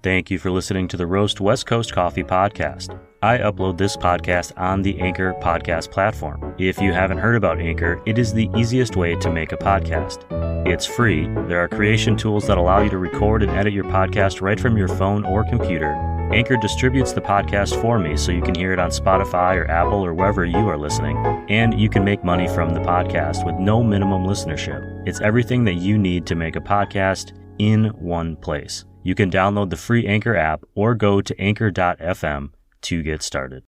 Thank you for listening to the Roast West Coast Coffee podcast. I upload this podcast on the Anchor podcast platform. If you haven't heard about Anchor, it is the easiest way to make a podcast. It's free. There are creation tools that allow you to record and edit your podcast right from your phone or computer. Anchor distributes the podcast for me so you can hear it on Spotify or Apple or wherever you are listening. And you can make money from the podcast with no minimum listenership. It's everything that you need to make a podcast in one place. You can download the free Anchor app or go to anchor.fm to get started.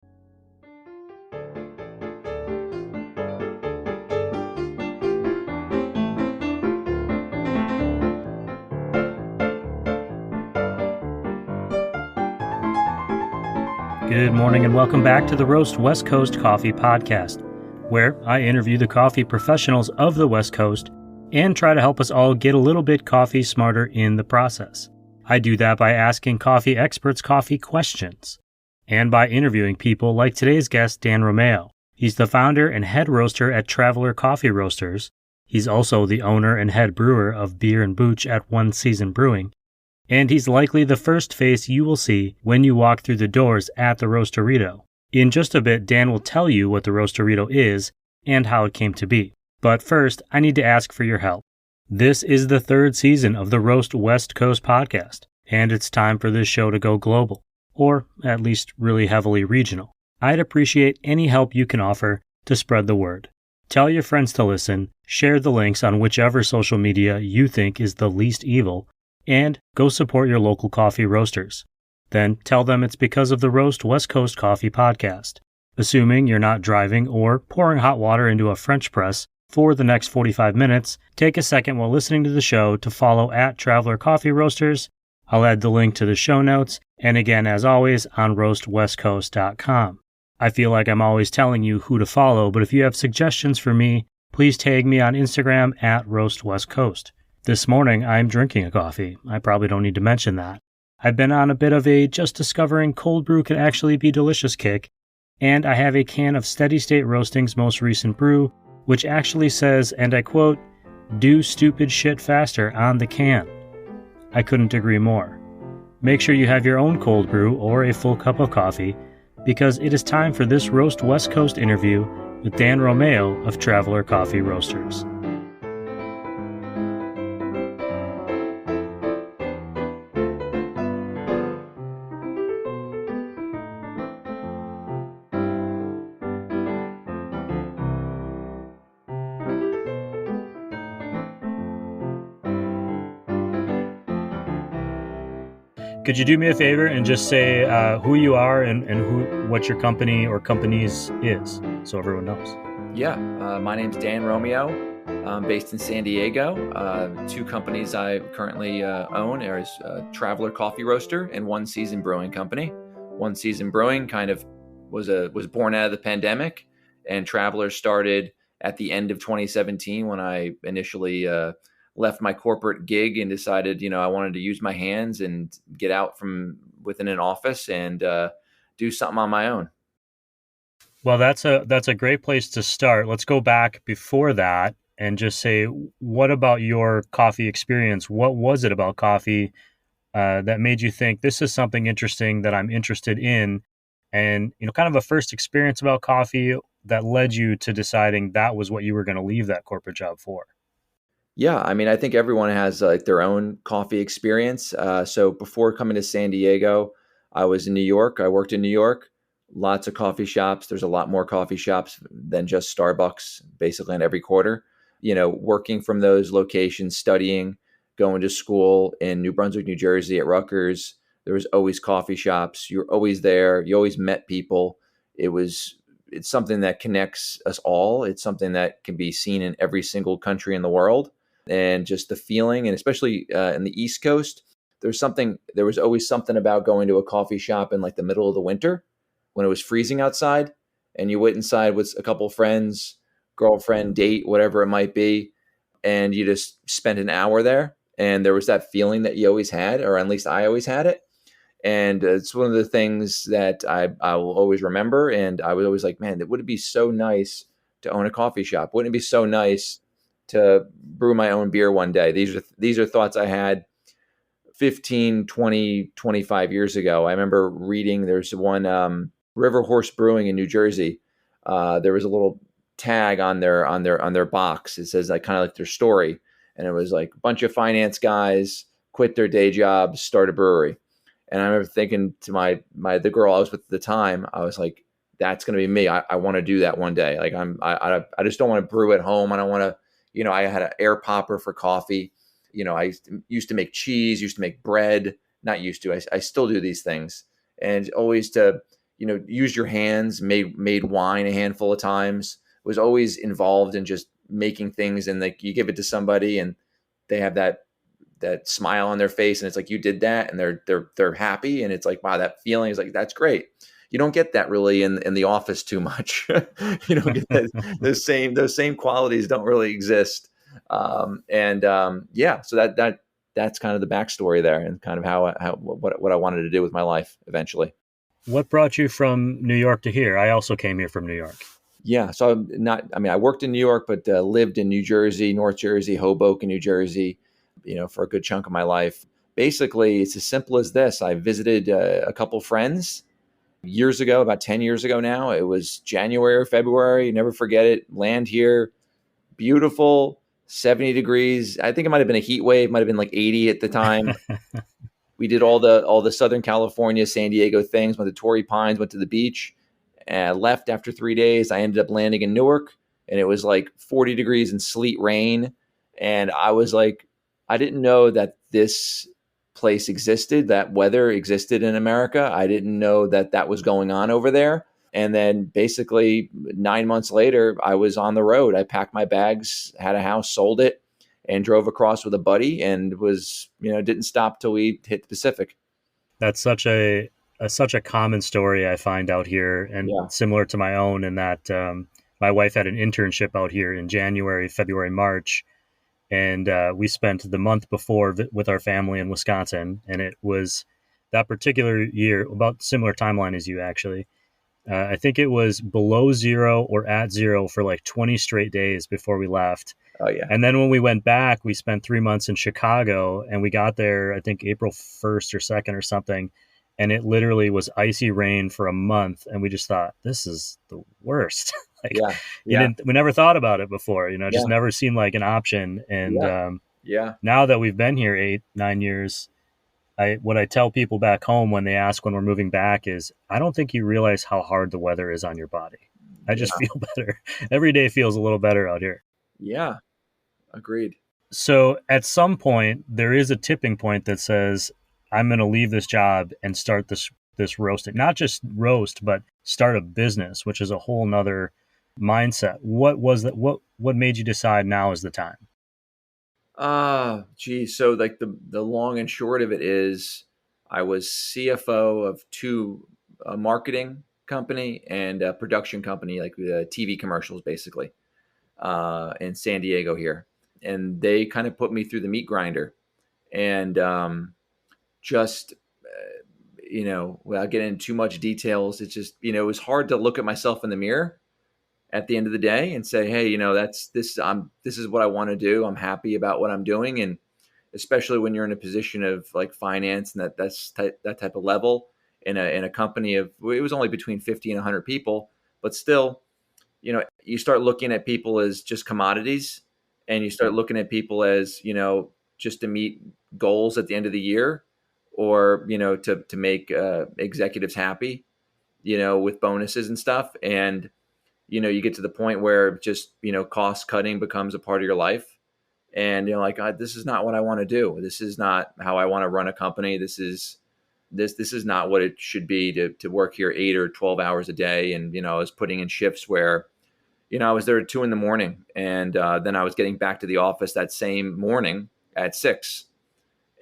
Good morning and welcome back to the Roast West Coast Coffee podcast, where I interview the coffee professionals of the West Coast and try to help us all get a little bit coffee smarter in the process. I do that by asking coffee experts coffee questions and by interviewing people like today's guest, Dan Romeo. He's the founder and head roaster at TRVLR Coffee Roasters. He's also the owner and head brewer of Beer and Booch at One Season Brewing. And he's likely the first face you will see when you walk through the doors at the Roasterito. In just a bit, Dan will tell you what the Roasterito is and how it came to be. But first, I need to ask for your help. This is the third season of the Roast West Coast podcast, and it's time for this show to go global, or at least really heavily regional. I'd appreciate any help you can offer to spread the word. Tell your friends to listen, share the links on whichever social media you think is the least evil, and go support your local coffee roasters. Then tell them it's because of the Roast West Coast Coffee podcast. Assuming you're not driving or pouring hot water into a French press for the next 45 minutes, take a second while listening to the show to follow at TRVLR Coffee Roasters. I'll add the link to the show notes, and again, as always, on roastwestcoast.com. I feel like I'm always telling you who to follow, but if you have suggestions for me, please tag me on Instagram at roastwestcoast. This morning, I'm drinking a coffee. I probably don't need to mention that. I've been on a bit of a just discovering cold brew can actually be delicious kick, and I have a can of Steady State Roasting's most recent brew, which actually says, and I quote, "Do stupid shit faster" on the can. I couldn't agree more. Make sure you have your own cold brew or a full cup of coffee, because it is time for this Roast West Coast interview with Dan Romeo of TRVLR Coffee Roasters. Could you do me a favor and just say who you are and what your company or companies is, so everyone knows? Yeah, my name's Dan Romeo. I'm based in San Diego. Two companies I currently own are TRVLR Coffee Roaster and One Season Brewing Company. One Season Brewing kind of was born out of the pandemic, and TRVLR started at the end of 2017 when I initially left my corporate gig and decided, I wanted to use my hands and get out from within an office and do something on my own. Well, that's a great place to start. Let's go back before that and just say, what about your coffee experience? What was it about coffee that made you think this is something interesting that I'm interested in? And, kind of a first experience about coffee that led you to deciding that was what you were going to leave that corporate job for. Yeah, I think everyone has their own coffee experience. So before coming to San Diego, I was in New York. I worked in New York, lots of coffee shops. There's a lot more coffee shops than just Starbucks, basically in every quarter. Working from those locations, studying, going to school in New Brunswick, New Jersey at Rutgers, there was always coffee shops. You're always there. You always met people. It's something that connects us all. It's something that can be seen in every single country in the world. And just the feeling, and especially in the East Coast, there was always something about going to a coffee shop in like the middle of the winter when it was freezing outside, and you went inside with a couple friends, girlfriend, date, whatever it might be, and you just spent an hour there. And there was that feeling that you always had, or at least I always had it. And it's one of the things that I will always remember. And I was always like, man, would it be so nice to own a coffee shop? Wouldn't it be so nice to brew my own beer one day? These are thoughts I had 15, 20, 25 years ago. I remember reading, there's one River Horse Brewing in New Jersey. There was a little tag on their box. It says like kind of like their story. And it was like a bunch of finance guys quit their day jobs, start a brewery. And I remember thinking to the girl I was with at the time, I was like, that's going to be me. I want to do that one day. Like I just don't want to brew at home. I don't want to, I had an air popper for coffee. I used to make cheese, used to make bread, not used to, I still do these things. And always to, use your hands, made wine a handful of times, was always involved in just making things. And like you give it to somebody and they have that smile on their face and it's like, you did that, and they're happy. And it's like, wow, that feeling is like, that's great. You don't get that really in the office too much. You don't get that, those same qualities don't really exist. So that's kind of the backstory there, and kind of what I wanted to do with my life eventually. What brought you from New York to here? I also came here from New York. Yeah. So I worked in New York, but lived in New Jersey, North Jersey, Hoboken, New Jersey, for a good chunk of my life. Basically, it's as simple as this. I visited a couple friends years ago, about 10 years ago now. It was January or February. Never forget it. Land here, beautiful, 70 degrees. I think it might have been a heat wave, might have been like 80 at the time. We did all the Southern California, San Diego things, went to Torrey Pines, went to the beach, and left after 3 days. I ended up landing in Newark, and it was like 40 degrees and sleet rain. And I was like, I didn't know that this place existed, that weather existed in America. I didn't know that was going on over there. And then basically 9 months later, I was on the road. I packed my bags, had a house, sold it, and drove across with a buddy, and was, didn't stop till we hit the Pacific. That's such a common story I find out here, and similar to my own, in that my wife had an internship out here in January, February, March, and we spent the month before with our family in Wisconsin, and it was that particular year, about similar timeline as you actually. I think it was below zero or at zero for like 20 straight days before we left. Oh, yeah. And then when we went back, we spent 3 months in Chicago, and we got there, I think April 1st or 2nd or something. And it literally was icy rain for a month. And we just thought, this is the worst. We never thought about it before, it just never seemed like an option. And now that we've been here 8-9 years, what I tell people back home when they ask when we're moving back is, I don't think you realize how hard the weather is on your body. I just feel better. Every day feels a little better out here. Yeah. Agreed. So at some point, there is a tipping point that says, I'm going to leave this job and start this roasting, not just roast, but start a business, which is a whole nother mindset. What was that? What made you decide now is the time? So like the long and short of it is, I was CFO of a marketing company and a production company, like TV commercials, basically, in San Diego here. And they kind of put me through the meat grinder, and without getting into too much details, it's just, it was hard to look at myself in the mirror at the end of the day and say, hey, this is what I want to do. I'm happy about what I'm doing. And especially when you're in a position of like finance and that type of level in a company it was only between 50 and 100 people, but still, you start looking at people as just commodities, and you start looking at people as, just to meet goals at the end of the year, or, to make executives happy, with bonuses and stuff. And, you get to the point where just, cost cutting becomes a part of your life. And you're like, God, this is not what I want to do. This is not how I want to run a company. This is not what it should be to work here 8 or 12 hours a day. And, I was putting in shifts where, I was there at 2 a.m, and then I was getting back to the office that same morning at 6.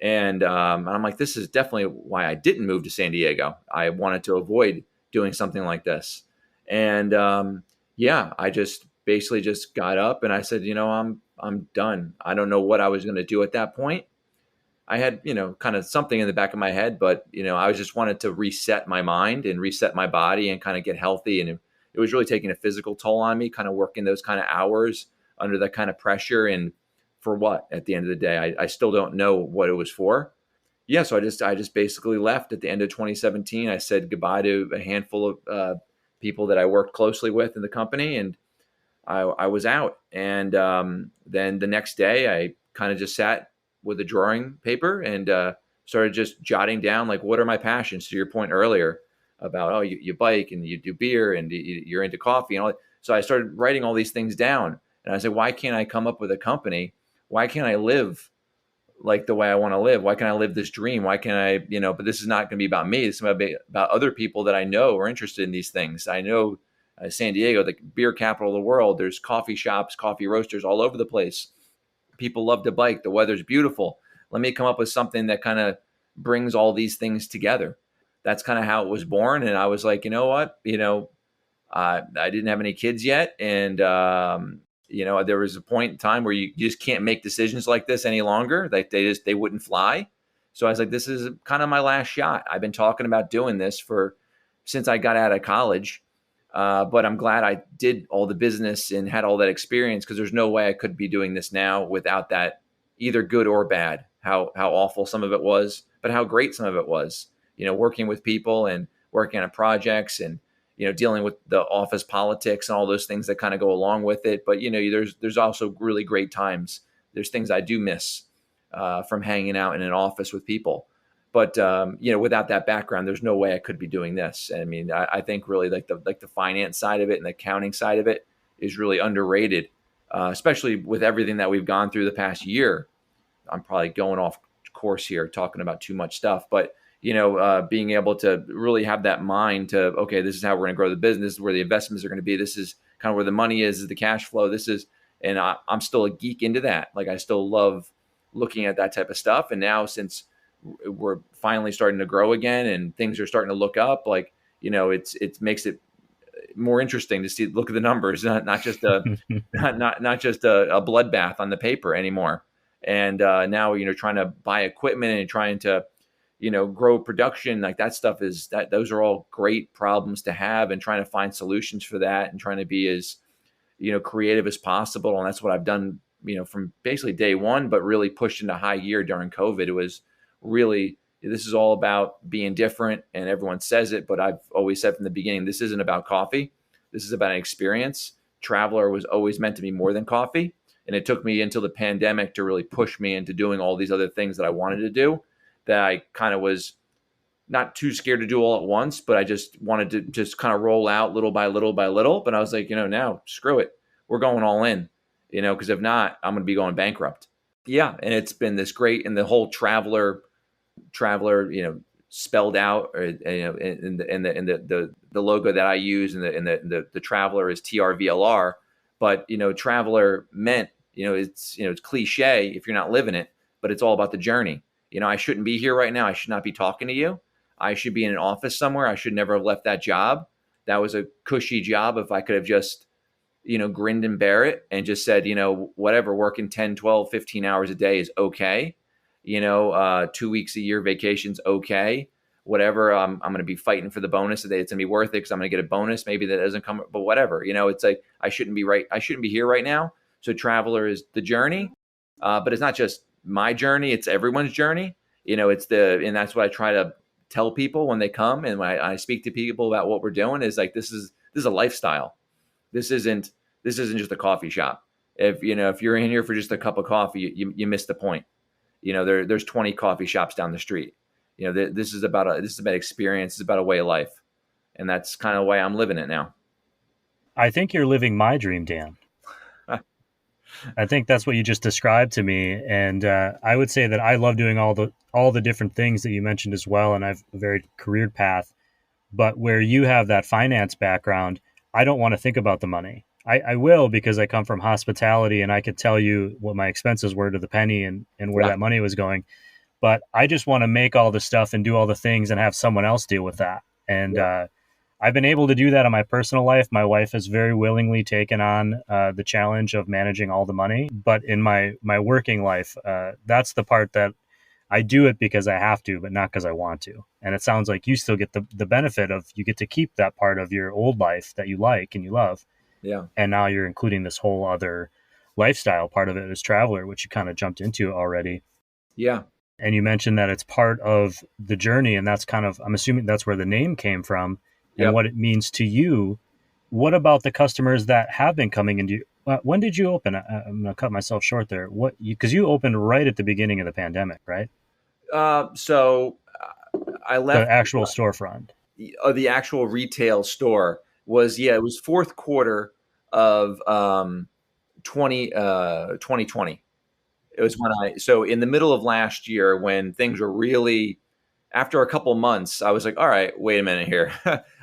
And I'm like, this is definitely why I didn't move to San Diego. I wanted to avoid doing something like this. And I just basically just got up and I said, I'm done. I don't know what I was going to do at that point. I had, kind of something in the back of my head, but, I just wanted to reset my mind and reset my body and kind of get healthy. And it was really taking a physical toll on me, kind of working those kind of hours under that kind of pressure. And for what, at the end of the day, I still don't know what it was for. yeah, so I just basically left at the end of 2017. I said goodbye to a handful of people that I worked closely with in the company, and I was out. And then the next day, I kind of just sat with a drawing paper and started just jotting down, like, what are my passions? To your point earlier about, oh, you bike and you do beer and you're into coffee and all that. So I started writing all these things down, and I said, why can't I come up with a company? Why can't I live like the way I want to live? Why can't I live this dream? Why can't I, but this is not going to be about me. This is going to be about other people that I know are interested in these things. I know San Diego, the beer capital of the world. There's coffee shops, coffee roasters all over the place. People love to bike. The weather's beautiful. Let me come up with something that kind of brings all these things together. That's kind of how it was born. And I was like, you know what? I didn't have any kids yet. And, there was a point in time where you just can't make decisions like this any longer. Like they wouldn't fly. So I was like, this is kind of my last shot. I've been talking about doing this since I got out of college. But I'm glad I did all the business and had all that experience, because there's no way I could be doing this now without that, either good or bad, how awful some of it was, but how great some of it was, working with people and working on projects and, dealing with the office politics and all those things that kind of go along with it. But, there's also really great times. There's things I do miss from hanging out in an office with people. But without that background, there's no way I could be doing this. I mean, I think really like the finance side of it and the accounting side of it is really underrated, especially with everything that we've gone through the past year. I'm probably going off course here, talking about too much stuff, but being able to really have that mind to, okay, this is how we're going to grow the business, this is where the investments are going to be, this is kind of where the money is the cash flow. And I'm still a geek into that. Like, I still love looking at that type of stuff. And now, since we're finally starting to grow again and things are starting to look up, like, it makes it more interesting to look at the numbers, not just a not just a bloodbath on the paper anymore. And now, trying to buy equipment and trying to, grow production, like that stuff those are all great problems to have, and trying to find solutions for that and trying to be as, creative as possible. And that's what I've done, from basically day one, but really pushed into high gear during COVID. It was really, this is all about being different, and everyone says it, but I've always said from the beginning, this isn't about coffee. This is about an experience. Traveler was always meant to be more than coffee. And it took me until the pandemic to really push me into doing all these other things that I wanted to do, that I kind of was not too scared to do all at once, but I just wanted to just kind of roll out little by little by little. But I was like, now screw it. We're going all in, because if not, I'm going to be going bankrupt. Yeah. And it's been this great, and the whole traveler, spelled out, or, in the logo that I use, and the traveler is TRVLR. But, traveler meant, it's cliche if you're not living it, but it's all about the journey. I shouldn't be here right now. I should not be talking to you. I should be in an office somewhere. I should never have left that job. That was a cushy job. If I could have just, grinned and bear it and just said, whatever, working 10, 12, 15 hours a day is okay. 2 weeks a year vacation's okay. Whatever, I'm going to be fighting for the bonus today. It's going to be worth it because I'm going to get a bonus. Maybe that doesn't come, but whatever. It's like, I shouldn't be here right now. So traveler is the journey, but it's not just my journey. It's everyone's journey. And that's what I try to tell people when they come, and when I speak to people about what we're doing, is like, this is a lifestyle. This isn't just a coffee shop. If you're in here for just a cup of coffee, you miss the point. There's 20 coffee shops down the street. This is about experience. It's about a way of life, and that's kind of the way I'm living it now. I think you're living my dream, Dan. I think that's what you just described to me, and I would say that I love doing all the different things that you mentioned as well, and I've a very career path. But where you have that finance background, I don't want to think about the money. I will, because I come from hospitality, and I could tell you what my expenses were to the penny, and where that money was going. But I just want to make all the stuff and do all the things and have someone else deal with that. And I've been able to do that in my personal life. My wife has very willingly taken on the challenge of managing all the money. But in my working life, that's the part that I do it because I have to, but not because I want to. And it sounds like you still get the benefit of, you get to keep that part of your old life that you like and you love. Yeah. And now you're including this whole other lifestyle part of it as traveler, which you kind of jumped into already. Yeah. And you mentioned that it's part of the journey, and that's kind of, I'm assuming that's where the name came from and Yep. what it means to you. What about the customers that have been coming into? When did you open? I'm going to cut myself short there. Because you opened right at the beginning of the pandemic, right? So I The left actual storefront. the actual retail store was, yeah, it was fourth quarter of 2020. It was when so in the middle of last year when things were really, after a couple months, I was like, all right, wait a minute here.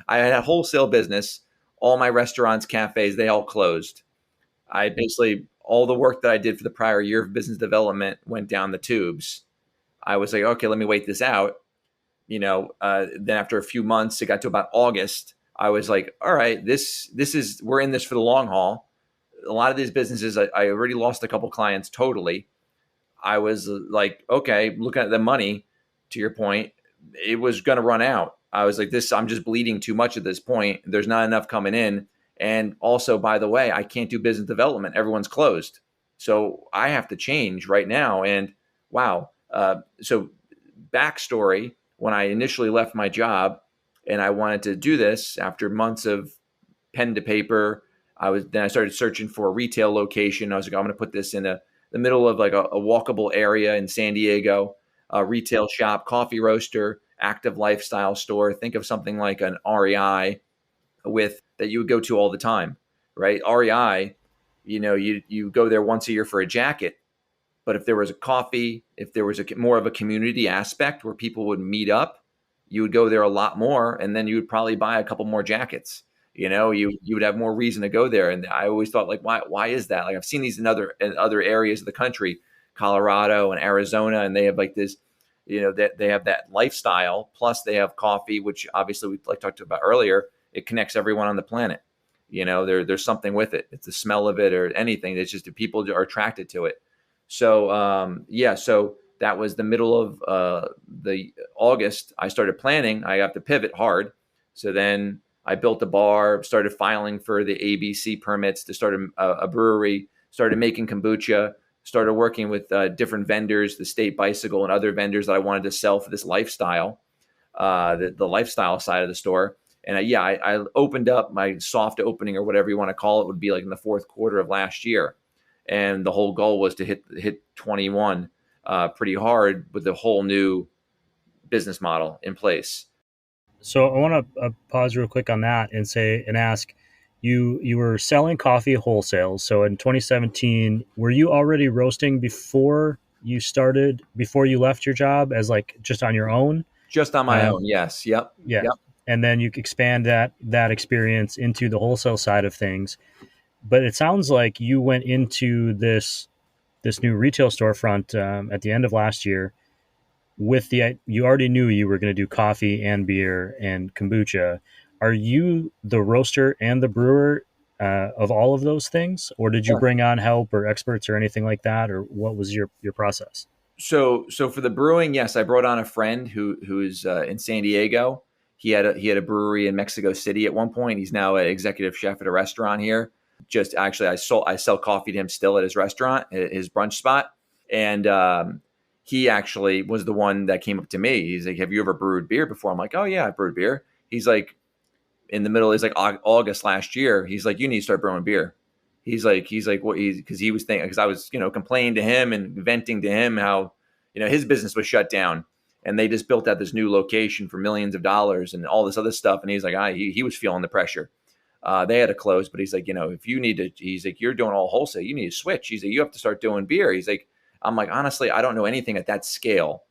I had a wholesale business. All my restaurants, cafes, they all closed. I basically, all the work that I did for the prior year of business development went down the tubes. I was like, okay, let me wait this out. Then after a few months, it got to about August. I was like, all right, this is, we're in this for the long haul. A lot of these businesses, I already lost a couple clients totally. I was like, okay, looking at the money, to your point, it was going to run out. I was like, I'm just bleeding too much at this point. There's not enough coming in. And also, by the way, I can't do business development. Everyone's closed. So I have to change right now. And wow. So backstory, when I initially left my job and I wanted to do this after months of pen to paper, then I started searching for a retail location. I was like, I'm going to put this in the middle of like a walkable area in San Diego, a retail shop, coffee roaster, active lifestyle store. Think of something like an REI with that you would go to all the time, right? REI, you go there once a year for a jacket. But if there was a coffee, if there was more of a community aspect where people would meet up, you would go there a lot more, and then you would probably buy a couple more jackets. You would have more reason to go there. And I always thought, like, why is that? Like, I've seen these in other areas of the country, Colorado and Arizona, and they have like this, that they have that lifestyle. Plus, they have coffee, which obviously we like talked about earlier. It connects everyone on the planet. There's something with it. It's the smell of it or anything. It's just that people are attracted to it. So that was the middle of the August. I started planning. I have to pivot hard. So then I built a bar, started filing for the ABC permits to start a brewery, started making kombucha, started working with different vendors, the State Bicycle and other vendors that I wanted to sell for this lifestyle, the lifestyle side of the store. And I opened up my soft opening, or whatever you want to call it, would be like in the fourth quarter of last year. And the whole goal was to hit 21 pretty hard with a whole new business model in place. So I want to pause real quick on that and ask, you were selling coffee wholesale. So in 2017, were you already roasting before you left your job as like just on your own? Just on my own, yes. Yep. Yeah. Yep. And then you expand that experience into the wholesale side of things. But it sounds like you went into this new retail storefront at the end of last year you already knew you were going to do coffee and beer and kombucha. Are you the roaster and the brewer of all of those things, or did you Yeah. bring on help or experts or anything like that, or what was your process? So for the brewing, yes, I brought on a friend who's in San Diego. He had a brewery in Mexico City at one point. He's now an executive chef at a restaurant here. Just actually, I sell coffee to him still at his restaurant, at his brunch spot, and he actually was the one that came up to me. He's like, "Have you ever brewed beer before?" I'm like, "Oh yeah, I've brewed beer." He's like, in the middle, he's like August last year. He's like, "You need to start brewing beer." He's like, what? Because he was thinking, because I was complaining to him and venting to him how his business was shut down, and they just built out this new location for millions of dollars and all this other stuff. And he's like, he was feeling the pressure. They had to close, but he's like, if you need to, he's like, you're doing all wholesale. You need to switch. He's like, you have to start doing beer. He's like, I'm like, honestly, I don't know anything at that scale.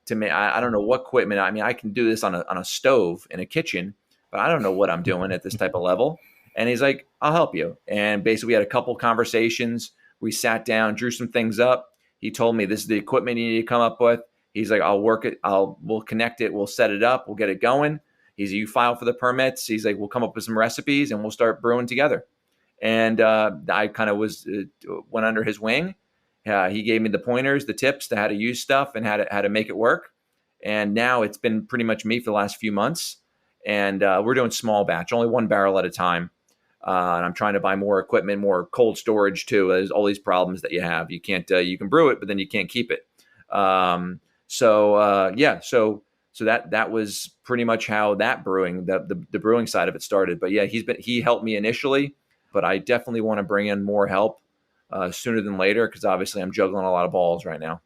To me, I don't know what equipment. I mean, I can do this on a stove in a kitchen, but I don't know what I'm doing at this type of level. And he's like, I'll help you. And basically, we had a couple conversations. We sat down, drew some things up. He told me this is the equipment you need to come up with. He's like, I'll work it. We'll connect it. We'll set it up. We'll get it going. He's like, you file for the permits. He's like, we'll come up with some recipes and we'll start brewing together. And I kind of went under his wing. He gave me the pointers, the tips to how to use stuff and how to make it work. And now it's been pretty much me for the last few months. And we're doing small batch, only one barrel at a time. And I'm trying to buy more equipment, more cold storage too. There's all these problems that you have. You can't, you can brew it, but then you can't keep it. So so that was pretty much how that brewing, the brewing side of it started. But yeah, he helped me initially, but I definitely want to bring in more help sooner than later, because obviously I'm juggling a lot of balls right now.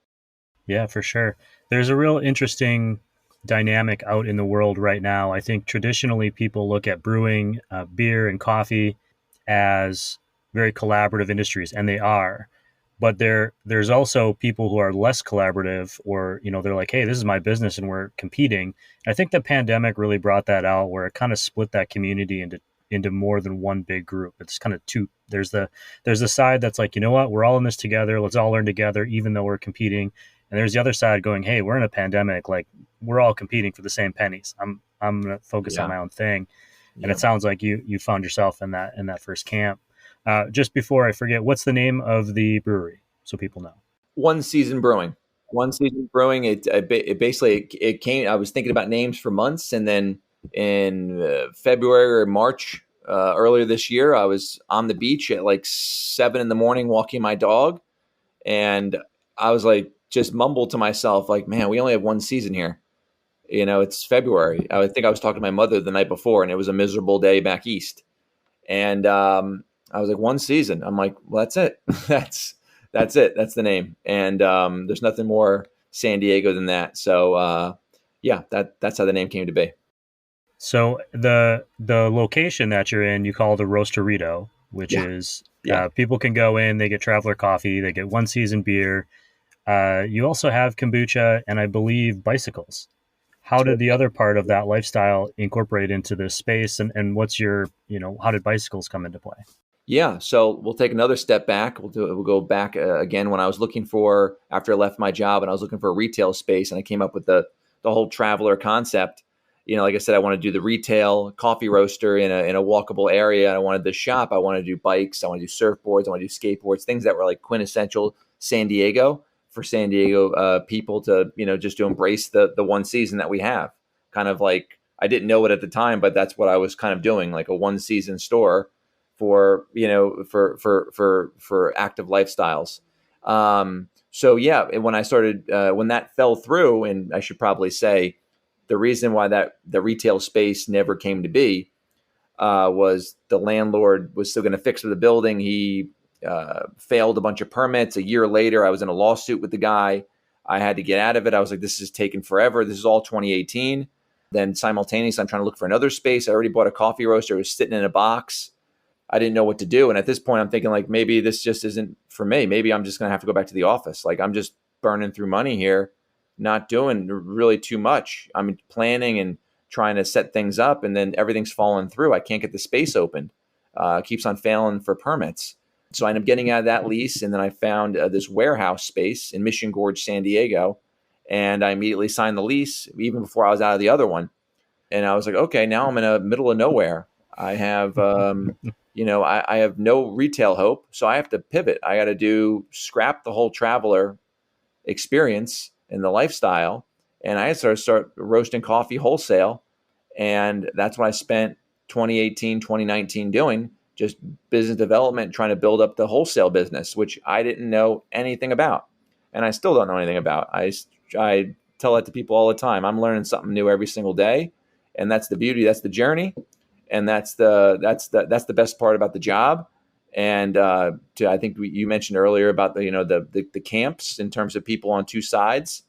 Yeah, for sure. There's a real interesting dynamic out in the world right now. I think traditionally people look at brewing, beer, and coffee as very collaborative industries, and they are. But there's also people who are less collaborative, or they're like, hey, this is my business, and we're competing. And I think the pandemic really brought that out, where it kind of split that community into more than one big group. It's kind of two. There's the side that's like, you know what, we're all in this together. Let's all learn together, even though we're competing. And there's the other side going, hey, we're in a pandemic. Like, we're all competing for the same pennies. I'm going to focus on Yeah. my own thing. And Yeah. it sounds like you found yourself in that first camp. Just before I forget, what's the name of the brewery so people know? One Season Brewing. One Season Brewing. It basically it came. I was thinking about names for months, and then in February or March earlier this year, I was on the beach at like 7 a.m. walking my dog, and I was like, just mumbled to myself, like, man, we only have one season here. It's February. I think I was talking to my mother the night before, and it was a miserable day back east. And I was like, one season. I'm like, well, that's it. that's it. That's the name. And there's nothing more San Diego than that. So yeah, that's how the name came to be. So the location that you're in, you call the Roasterito, which Yeah. is Yeah. people can go in, they get Traveler coffee, they get one season beer. You also have kombucha and I believe bicycles. How did the other part of that lifestyle incorporate into this space, and what's your, how did bicycles come into play? Yeah, so we'll take another step back. We'll go back again when I was looking for, after I left my job and I was looking for a retail space, and I came up with the whole Traveler concept. Like I said, I want to do the retail coffee roaster in a walkable area. I wanted the shop. I want to do bikes. I want to do surfboards. I want to do skateboards. Things that were like quintessential San Diego, for San Diego people to just to embrace the one season that we have. Kind of like, I didn't know it at the time, but that's what I was kind of doing, like a one season store for for active lifestyles. So yeah, and when I started when that fell through, and I should probably say the reason why that the retail space never came to be was the landlord was still going to fix the building. He failed a bunch of permits. A year later, I was in a lawsuit with the guy. I had to get out of it. I was like, this is taking forever. This is all 2018. Then simultaneously, I'm trying to look for another space. I already bought a coffee roaster. It was sitting in a box. I didn't know what to do. And at this point, I'm thinking like, maybe this just isn't for me. Maybe I'm just going to have to go back to the office. Like, I'm just burning through money here, not doing really too much. I'm planning and trying to set things up, and then everything's falling through. I can't get the space opened. Keeps on failing for permits. So I ended up getting out of that lease, and then I found this warehouse space in Mission Gorge, San Diego, and I immediately signed the lease even before I was out of the other one. And I was like, okay, now I'm in the middle of nowhere. I have, I have no retail hope, so I have to pivot. I got to scrap the whole Traveler experience and the lifestyle, and I had to start roasting coffee wholesale. And that's what I spent 2018, 2019 doing, just business development, trying to build up the wholesale business, which I didn't know anything about. And I still don't know anything about. I tell that to people all the time. I'm learning something new every single day. And that's the beauty. That's the journey. And that's the best part about the job. And I think you mentioned earlier about the camps, in terms of people on two sides,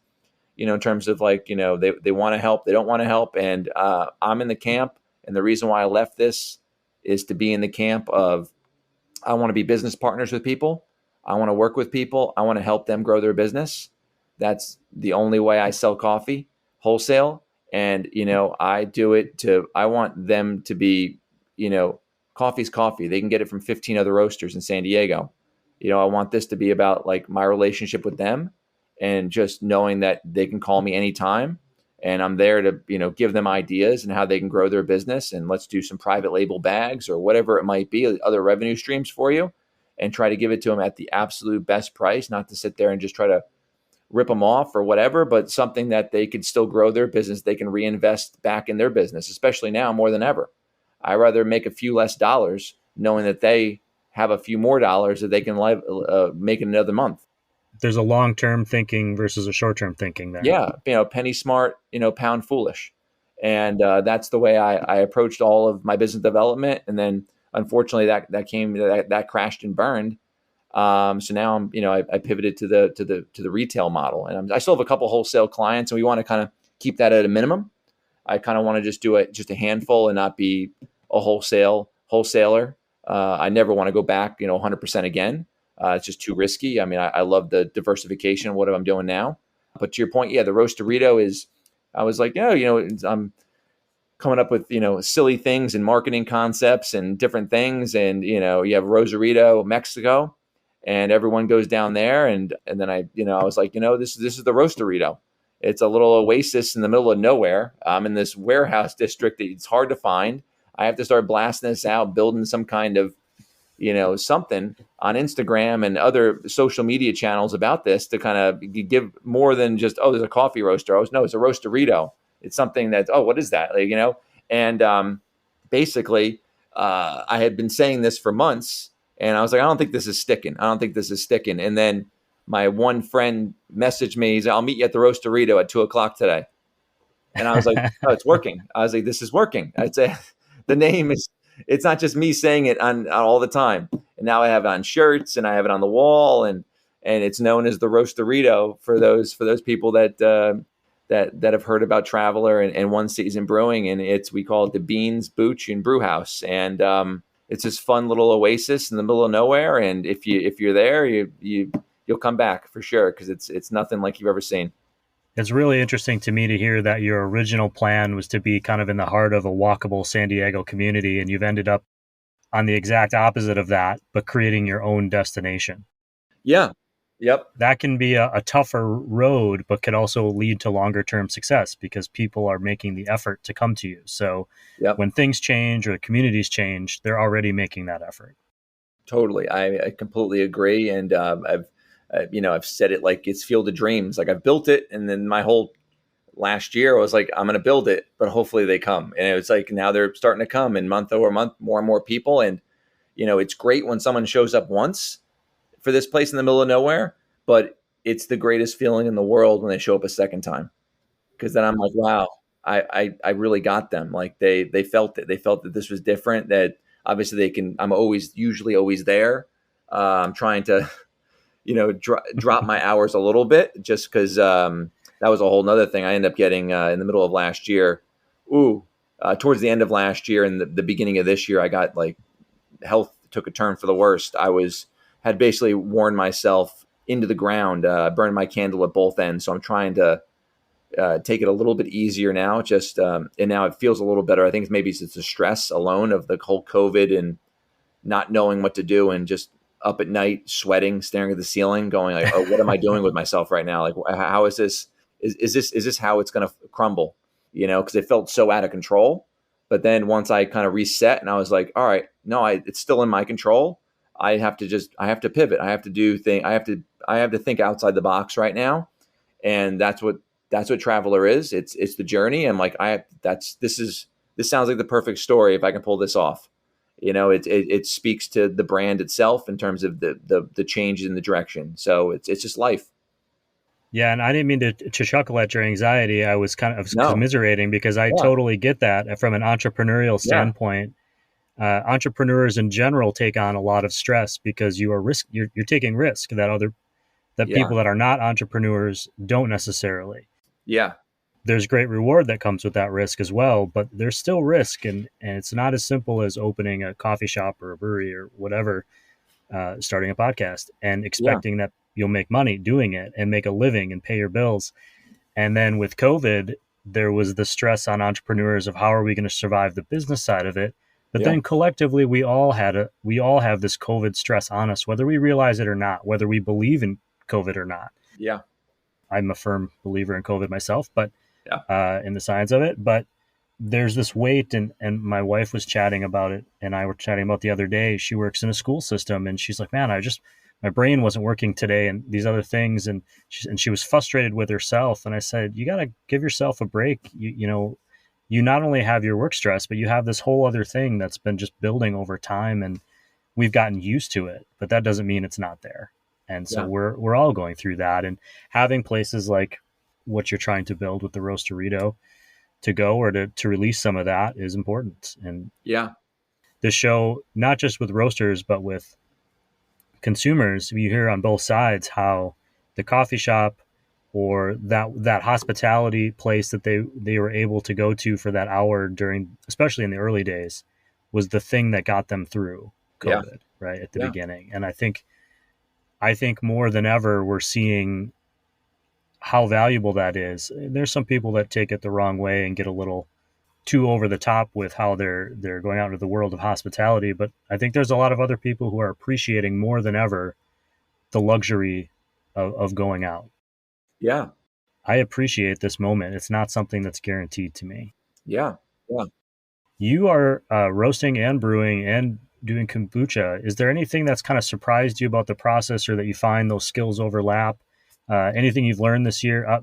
in terms of like, they want to help, they don't want to help. And I'm in the camp. And the reason why I left this is to be in the camp of, I want to be business partners with people. I want to work with people. I want to help them grow their business. That's the only way I sell coffee wholesale. And, I do it I want them to be, coffee's coffee. They can get it from 15 other roasters in San Diego. I want this to be about like my relationship with them, and just knowing that they can call me anytime, and I'm there to, give them ideas and how they can grow their business. And let's do some private label bags or whatever it might be, other revenue streams for you, and try to give it to them at the absolute best price, not to sit there and just try to rip them off or whatever, but something that they can still grow their business. They can reinvest back in their business, especially now more than ever. I rather make a few less dollars knowing that they have a few more dollars that they can make in another month. There's a long-term thinking versus a short-term thinking there. Yeah, penny smart, pound foolish, and that's the way I approached all of my business development. And then unfortunately, that crashed and burned. So now I pivoted to the retail model, and I still have a couple wholesale clients, and we want to kind of keep that at a minimum. I kind of want to just do just a handful and not be a wholesaler. I never want to go back, 100% again. It's just too risky. I mean, I love the diversification of what I'm doing now. But to your point, yeah, the roasterito is. I was like, I'm coming up with silly things and marketing concepts and different things, and you have Rosarito, Mexico, and everyone goes down there, and then I was like, this is the roasterito. It's a little oasis in the middle of nowhere. I'm in this warehouse district that it's hard to find. I have to start blasting this out, building some kind of something on Instagram and other social media channels about this to kind of give more than just, oh, there's a coffee roaster. No, it's a roasterito. It's something that, oh, what is that? And basically, I had been saying this for months, and I was like, I don't think this is sticking. And then my one friend messaged me. He said, I'll meet you at the roasterito at 2:00 today. And I was like, oh, it's working. I was like, this is working. I'd say the name is, it's not just me saying it on all the time. And now I have it on shirts, and I have it on the wall, and it's known as the roasterito for those people that have heard about Traveler and One Season Brewing. And we call it the Beans, Booch, and Brew House. And it's this fun little oasis in the middle of nowhere. And if you're there, you'll come back for sure, because it's nothing like you've ever seen. It's really interesting to me to hear that your original plan was to be kind of in the heart of a walkable San Diego community, and you've ended up on the exact opposite of that, but creating your own destination. Yeah. Yep. That can be a tougher road, but can also lead to longer term success because people are making the effort to come to you. So when things change or the communities change, they're already making that effort. Totally. I completely agree. And I've said it like it's Field of Dreams. Like I've built it, and then my whole last year I was like, I'm going to build it, but hopefully they come. And it's like now they're starting to come, and month over month, more and more people. And it's great when someone shows up once for this place in the middle of nowhere, but it's the greatest feeling in the world when they show up a second time, because then I'm like, wow, I really got them. Like they felt it. They felt that this was different. That obviously I'm usually always there. I'm trying to drop my hours a little bit, just because that was a whole nother thing. I ended up getting in the middle of last year. Towards the end of last year and the beginning of this year, I got like health took a turn for the worst. I had basically worn myself into the ground, burned my candle at both ends. So I'm trying to take it a little bit easier now. And now it feels a little better. I think maybe it's the stress alone of the whole COVID and not knowing what to do, and just up at night, sweating, staring at the ceiling, going like, "Oh, what am I doing with myself right now? Like, how is this? Is this how it's going to crumble?" Because it felt so out of control. But then once I kind of reset, and I was like, "All right, no, it's still in my control. I have to pivot. I have to think outside the box right now." And that's what Traveler is. It's the journey. I'm like, this sounds like the perfect story if I can pull this off. It speaks to the brand itself in terms of the change in the direction. So it's just life. Yeah, and I didn't mean to chuckle at your anxiety. I was commiserating, because I totally get that from an entrepreneurial standpoint. Entrepreneurs in general take on a lot of stress because you're taking risk that people that are not entrepreneurs don't necessarily. Yeah. There's great reward that comes with that risk as well, but there's still risk, and it's not as simple as opening a coffee shop or a brewery or whatever, starting a podcast and expecting that you'll make money doing it and make a living and pay your bills. And then with COVID, there was the stress on entrepreneurs of how are we going to survive the business side of it. But then collectively, we all have this COVID stress on us, whether we realize it or not, whether we believe in COVID or not. Yeah. I'm a firm believer in COVID myself, but in the science of it. But there's this weight, and my wife was chatting about it, and I were chatting about the other day. She works in a school system, and she's like, man, my brain wasn't working today, and these other things. And she was frustrated with herself. And I said, you got to give yourself a break. You not only have your work stress, but you have this whole other thing that's been just building over time, and we've gotten used to it, but that doesn't mean it's not there. And so Yeah. we're all going through that, and having places like what you're trying to build with the Roasterito to go or to release some of that is important. And Yeah. the show, not just with roasters, but with consumers, you hear on both sides how the coffee shop or that hospitality place that they were able to go to for that hour during, especially in the early days, was the thing that got them through Yeah. COVID, right at the Yeah. beginning. And I think more than ever we're seeing how valuable that is. There's some people that take it the wrong way and get a little too over the top with how they're going out into the world of hospitality, but I think there's a lot of other people who are appreciating more than ever the luxury of going out. Yeah. I appreciate this moment. It's not something that's guaranteed to me. Yeah. Yeah. You are roasting and brewing and doing kombucha. Is there anything that's kind of surprised you about the process, or that you find those skills overlap? Anything you've learned this year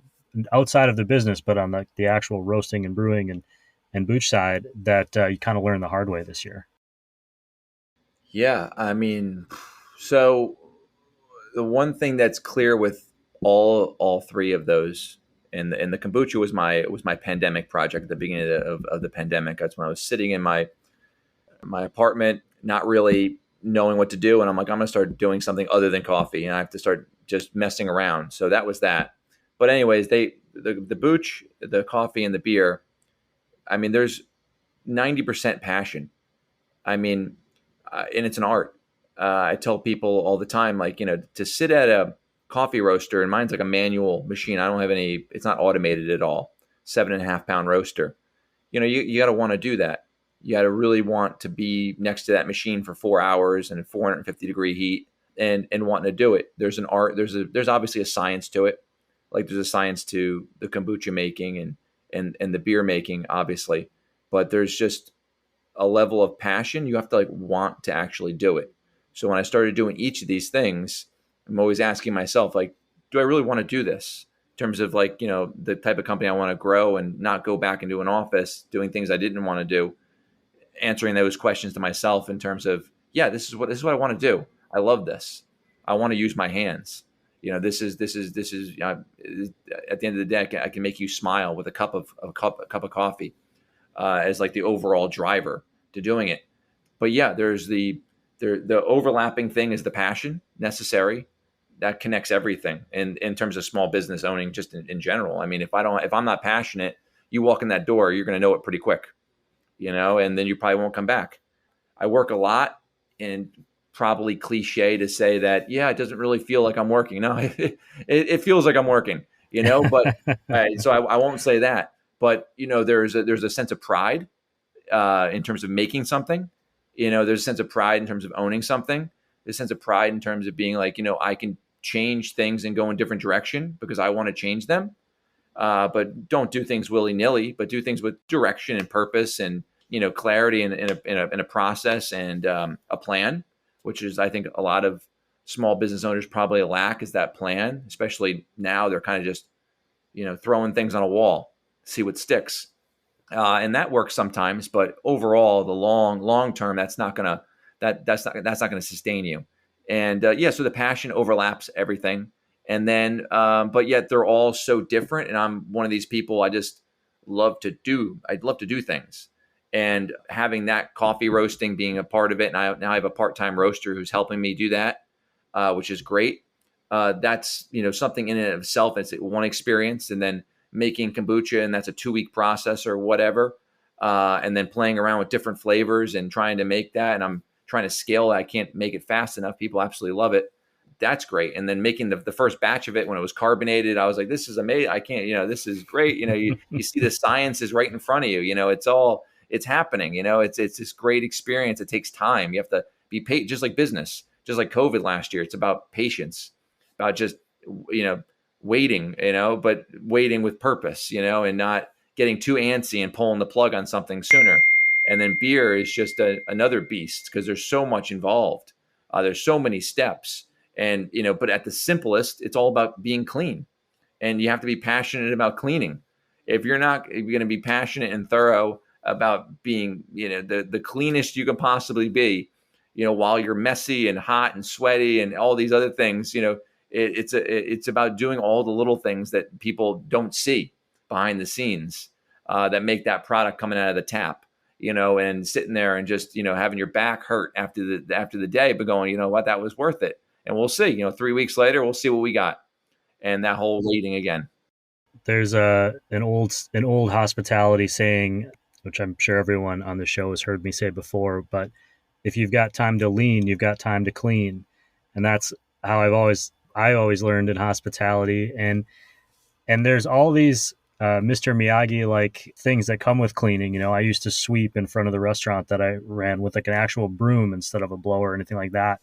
outside of the business, but on the actual roasting and brewing and booch side that you kind of learned the hard way this year? Yeah. I mean, so the one thing that's clear with all three of those, and the kombucha was my pandemic project at the beginning of the pandemic. That's when I was sitting in my apartment, not really knowing what to do, and I'm like, I'm gonna start doing something other than coffee, and I have to start just messing around. So that was that. But anyways, the booch, the coffee, and the beer. I mean, there's 90% passion. I mean, and it's an art. I tell people all the time, like, to sit at a coffee roaster, and mine's like a manual machine. I don't have any, it's not automated at all. 7.5 pound roaster. You got to want to do that. You got to really want to be next to that machine for 4 hours and 450-degree heat, and wanting to do it. There's an art. There's obviously a science to it. Like there's a science to the kombucha making and the beer making, obviously, but there's just a level of passion. You have to like want to actually do it. So when I started doing each of these things, I'm always asking myself, like, do I really want to do this? In terms of like, the type of company I want to grow and not go back into an office doing things I didn't want to do, answering those questions to myself in terms of, yeah, this is what I want to do. I love this. I want to use my hands. This is at the end of the day, I can make you smile with a cup of coffee, as like the overall driver to doing it. But yeah, there's the overlapping thing is the passion necessary that connects everything in terms of small business owning, just in general. I mean, if I'm not passionate, you walk in that door, you're going to know it pretty quick, and then you probably won't come back. I work a lot, and probably cliche to say that, yeah, it doesn't really feel like I'm working. No, it feels like I'm working, but so I won't say that. But, there's a sense of pride in terms of making something. There's a sense of pride in terms of owning something. There's a sense of pride in terms of being like, I can change things and go in different direction because I want to change them. But don't do things willy nilly, but do things with direction and purpose and, clarity in a process and a plan, which is, I think, a lot of small business owners probably lack, is that plan. Especially now, they're kind of just, throwing things on a wall, see what sticks. And that works sometimes, but overall, the long term, that's not gonna sustain you. And so the passion overlaps everything. And then, but yet they're all so different. And I'm one of these people. I'd love to do things, and having that coffee roasting being a part of it. And now I have a part-time roaster who's helping me do that, which is great. That's something in and of itself. It's one experience, and then making kombucha, and that's a 2-week process or whatever. And then playing around with different flavors and trying to make that. And I'm trying to scale that. I can't make it fast enough. People absolutely love it. That's great. And then making the first batch of it when it was carbonated, I was like, this is amazing. I can't, this is great. You see the science is right in front of you. It's happening. It's this great experience. It takes time. You have to be patient, just like business, just like COVID last year. It's about patience, about just, waiting, but waiting with purpose, and not getting too antsy and pulling the plug on something sooner. And then beer is just another beast because there's so much involved. There's so many steps. And, but at the simplest, it's all about being clean. And you have to be passionate about cleaning. If you're going to be passionate and thorough about being, the cleanest you can possibly be, while you're messy and hot and sweaty and all these other things, it's about doing all the little things that people don't see behind the scenes, that make that product coming out of the tap, and sitting there and just, having your back hurt after the day, but going, what, that was worth it. And we'll see, 3 weeks later, we'll see what we got. And that whole waiting again. There's an old hospitality saying, which I'm sure everyone on the show has heard me say before, but if you've got time to lean, you've got time to clean. And that's how I always learned in hospitality. And there's all these Mr. Miyagi like things that come with cleaning. I used to sweep in front of the restaurant that I ran with like an actual broom instead of a blower or anything like that.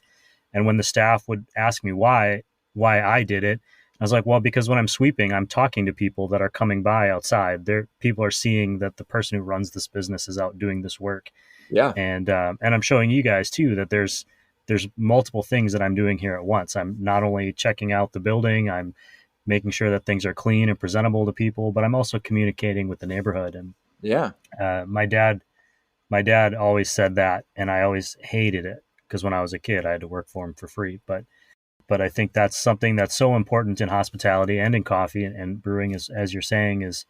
And when the staff would ask me why I did it, I was like, well, because when I'm sweeping, I'm talking to people that are coming by outside. People are seeing that the person who runs this business is out doing this work. Yeah. And I'm showing you guys too that there's multiple things that I'm doing here at once. I'm not only checking out the building, I'm making sure that things are clean and presentable to people, but I'm also communicating with the neighborhood. And yeah, my dad always said that, and I always hated it because when I was a kid, I had to work for him for free. But I think that's something that's so important in hospitality and in coffee and brewing, as you're saying, is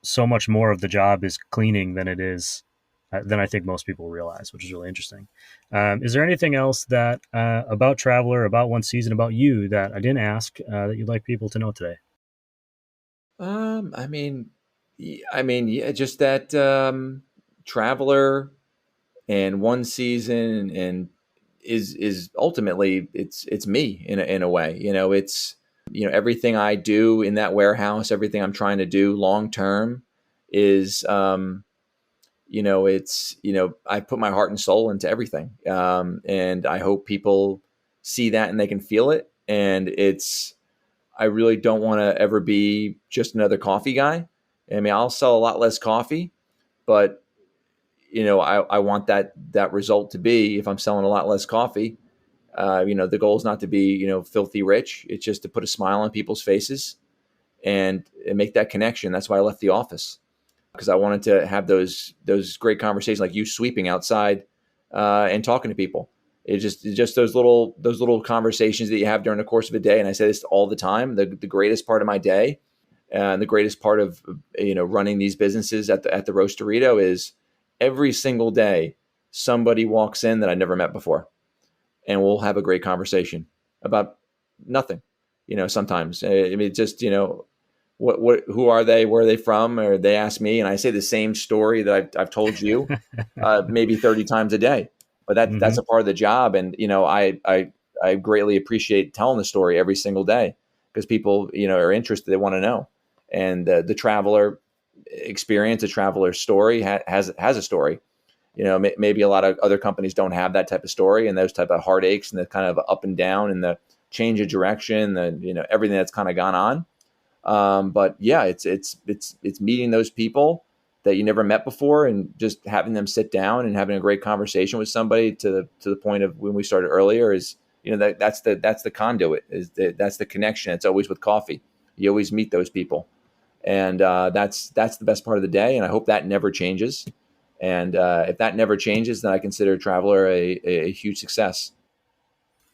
so much more of the job is cleaning than it is than I think most people realize, which is really interesting. Is there anything else that about TRVLR, about One Season, about you that I didn't ask that you'd like people to know today? I mean, yeah, just that TRVLR and One Season and is ultimately it's me in a way. It's everything I do in that warehouse, everything I'm trying to do long term is it's I put my heart and soul into everything, and I hope people see that and they can feel it. And I really don't want to ever be just another coffee guy. I mean, I'll sell a lot less coffee, but I want that result to be, if I'm selling a lot less coffee, the goal is not to be, filthy rich. It's just to put a smile on people's faces and make that connection. That's why I left the office, because I wanted to have those great conversations like you sweeping outside and talking to people. It's just those little conversations that you have during the course of a day. And I say this all the time, the greatest part of my day and the greatest part of, running these businesses at the Roasterito is every single day somebody walks in that I never met before, and we'll have a great conversation about nothing. Sometimes I mean, just, who are they? Where are they from? Or they ask me, and I say the same story that I've told you maybe 30 times a day. But that's a part of the job, and I greatly appreciate telling the story every single day because people are interested. They want to know, and the TRVLR experience, the TRVLR story has a story. Maybe a lot of other companies don't have that type of story and those type of heartaches and the kind of up and down and the change of direction, the everything that's kind of gone on. But yeah, it's meeting those people that you never met before and just having them sit down and having a great conversation with somebody to the point of when we started earlier is, that's the conduit, that's the connection. It's always with coffee. You always meet those people. And that's the best part of the day. And I hope that never changes. And if that never changes, then I consider TRVLR a huge success.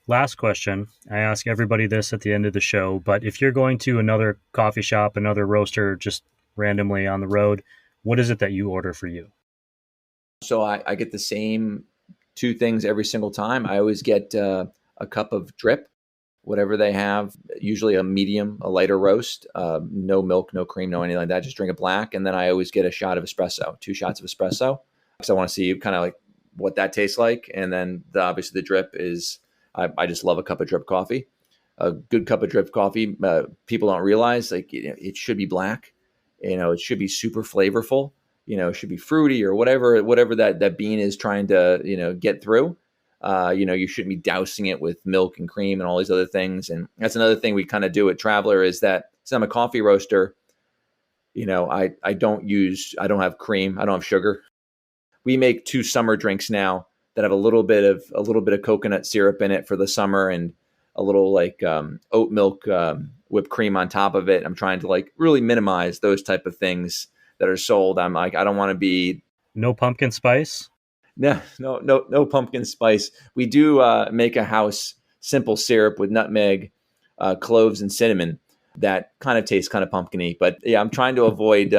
Last question. I ask everybody this at the end of the show, but if you're going to another coffee shop, another roaster, just randomly on the road, what is it that you order for you? So I get the same two things every single time. I always get a cup of drip, whatever they have, usually a medium, a lighter roast, no milk, no cream, no anything like that. Just drink it black. And then I always get a shot of espresso, 2 shots of espresso. Because I want to see kind of like what that tastes like. And then obviously the drip is, I just love a cup of drip coffee. A good cup of drip coffee, people don't realize like it should be black. It should be super flavorful. It should be fruity or whatever that bean is trying to, get through. You shouldn't be dousing it with milk and cream and all these other things. And that's another thing we kind of do at TRVLR is that since I'm a coffee roaster, I don't have cream. I don't have sugar. We make 2 summer drinks now that have a little bit of coconut syrup in it for the summer and a little like oat milk whipped cream on top of it. I'm trying to like really minimize those type of things that are sold. I'm like, I don't want to be no pumpkin spice. No pumpkin spice. We do make a house simple syrup with nutmeg, cloves, and cinnamon. That kind of tastes kind of pumpkin-y. But yeah, I'm trying to avoid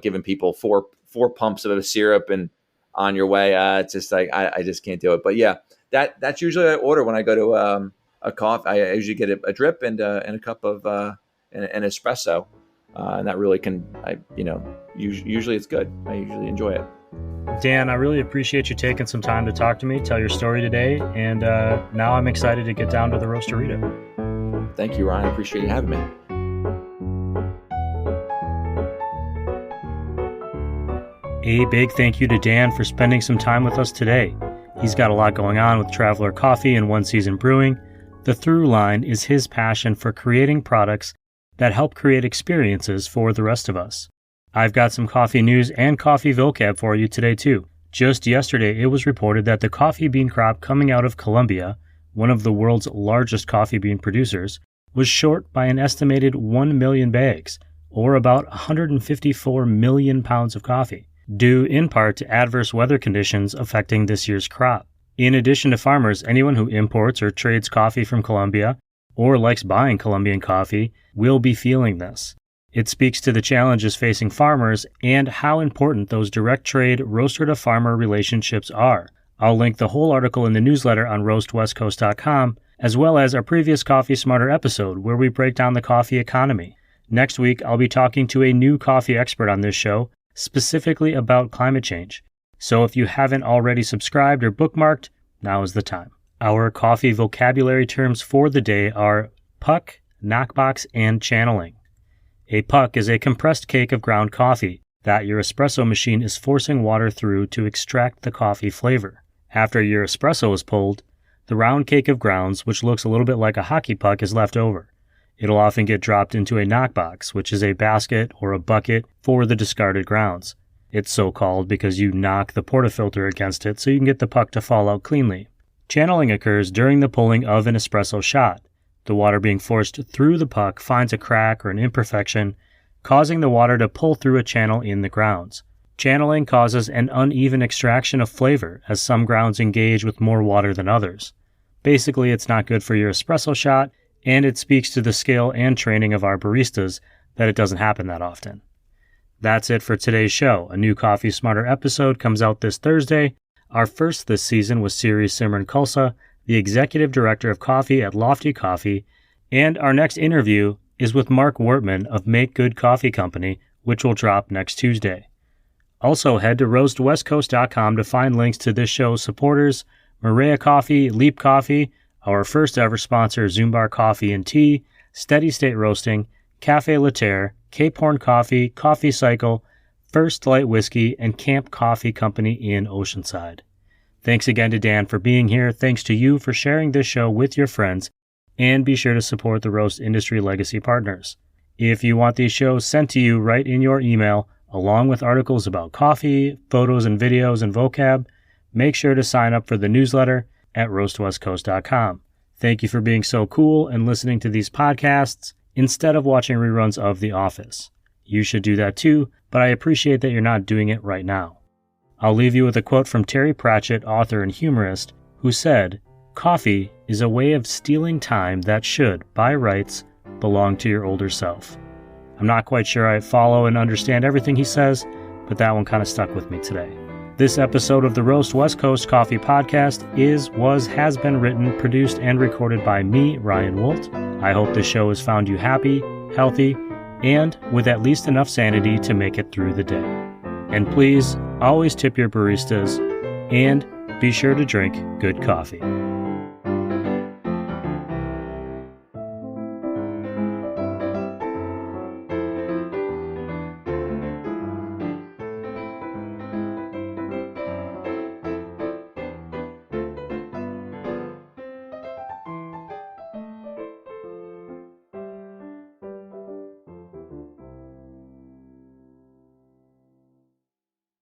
giving people four pumps of a syrup and on your way. It's just like I just can't do it. But yeah, that's usually what I order when I go to a coffee. I usually get a drip and a cup of an espresso, and that really usually it's good. I usually enjoy it. Dan, I really appreciate you taking some time to talk to me, tell your story today, and now I'm excited to get down to the Roasterita. Thank you, Ryan. I appreciate you having me. A big thank you to Dan for spending some time with us today. He's got a lot going on with TRVLR Coffee and One Season Brewing. The through line is his passion for creating products that help create experiences for the rest of us. I've got some coffee news and coffee vocab for you today too. Just yesterday, it was reported that the coffee bean crop coming out of Colombia, one of the world's largest coffee bean producers, was short by an estimated 1 million bags, or about 154 million pounds of coffee, due in part to adverse weather conditions affecting this year's crop. In addition to farmers, anyone who imports or trades coffee from Colombia or likes buying Colombian coffee will be feeling this. It speaks to the challenges facing farmers and how important those direct trade roaster-to-farmer relationships are. I'll link the whole article in the newsletter on roastwestcoast.com, as well as our previous Coffee Smarter episode where we break down the coffee economy. Next week, I'll be talking to a new coffee expert on this show, specifically about climate change. So if you haven't already subscribed or bookmarked, now is the time. Our coffee vocabulary terms for the day are puck, knockbox, and channeling. A puck is a compressed cake of ground coffee that your espresso machine is forcing water through to extract the coffee flavor. After your espresso is pulled, the round cake of grounds, which looks a little bit like a hockey puck, is left over. It'll often get dropped into a knockbox, which is a basket or a bucket for the discarded grounds. It's so called because you knock the portafilter against it so you can get the puck to fall out cleanly. Channeling occurs during the pulling of an espresso shot. The water being forced through the puck finds a crack or an imperfection, causing the water to pull through a channel in the grounds. Channeling causes an uneven extraction of flavor as some grounds engage with more water than others. Basically, it's not good for your espresso shot, and it speaks to the skill and training of our baristas that it doesn't happen that often. That's it for today's show. A new Coffee Smarter episode comes out this Thursday. Our first this season was Siri Simran Khalsa, the Executive Director of Coffee at Lofty Coffee, and our next interview is with Mark Wortman of Make Good Coffee Company, which will drop next Tuesday. Also, head to roastwestcoast.com to find links to this show's supporters, Marea Coffee, Leap Coffee, our first ever sponsor Zumbar Coffee and Tea, Steady State Roasting, Cafe LaTerre, Cape Horn Coffee, Coffee Cycle, First Light Whiskey, and Camp Coffee Company in Oceanside. Thanks again to Dan for being here. Thanks to you for sharing this show with your friends. And be sure to support the Roast Industry Legacy Partners. If you want these shows sent to you right in your email, along with articles about coffee, photos and videos and vocab, make sure to sign up for the newsletter at roastwestcoast.com. Thank you for being so cool and listening to these podcasts instead of watching reruns of The Office. You should do that too, but I appreciate that you're not doing it right now. I'll leave you with a quote from Terry Pratchett, author and humorist, who said, "Coffee is a way of stealing time that should, by rights, belong to your older self." I'm not quite sure I follow and understand everything he says, but that one kind of stuck with me today. This episode of the Roast West Coast Coffee Podcast has been written, produced, and recorded by me, Ryan Woldt. I hope this show has found you happy, healthy, and with at least enough sanity to make it through the day. And please, always tip your baristas, and be sure to drink good coffee.